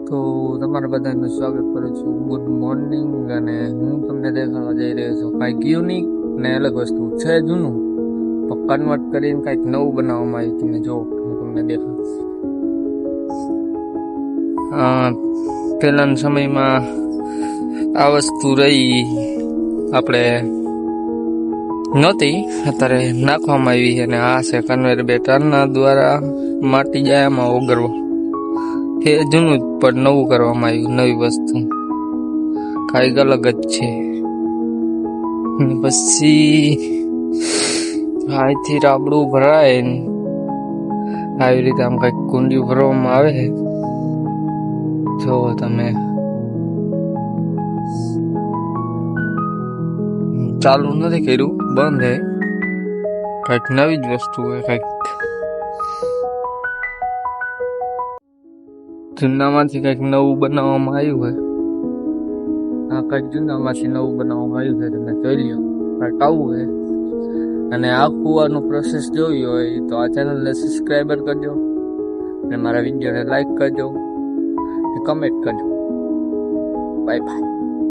તો તમારા બધાનું સ્વાગત કરું છું. Good morning. અને હું તમને દેખાડવા જઈ રહ્યો છું કાંઈક યુનિક ને અલગ વસ્તુ છે. જૂનું તો કન્વર્ટ કરીને કાંઈક નવું બનાવવામાં આવ્યું. તમે જો હું તમને દેખાડું. પહેલાના સમયમાં આ વસ્તુ રહી આપણે નહોતી, અત્યારે નાખવામાં આવી. અને આ છે કન્વેયર બેલ્ટ. આના દ્વારા માટી જાય એમાં ઓગળવા. એ જૂનું જ પણ નવું કરવામાં આવ્યું, નવી વસ્તુ કાંઈક અલગ જ છે. પછી અહીંથી રાબડું ભરાય ને આવી રીતે આમ કંઈક કુંડી ભરવામાં આવે. જો તમે ચાલુ નથી કર્યું, બંધ હે. કંઈક નવી જ વસ્તુ હોય, કંઈક જૂનામાંથી કંઈક નવું બનાવવામાં આવ્યું હોય. આ કંઈક જૂનામાંથી નવું બનાવવામાં આવ્યું છે. તમે જોઈ લ્યો, કંઈક આવું છે. અને આખું આનું પ્રોસેસ જોઈ હોય તો આ ચેનલને સબસ્ક્રાઈબર કરજો અને મારા વિડીયોને લાઈક કરજો, કમેન્ટ કરજો. Bye bye.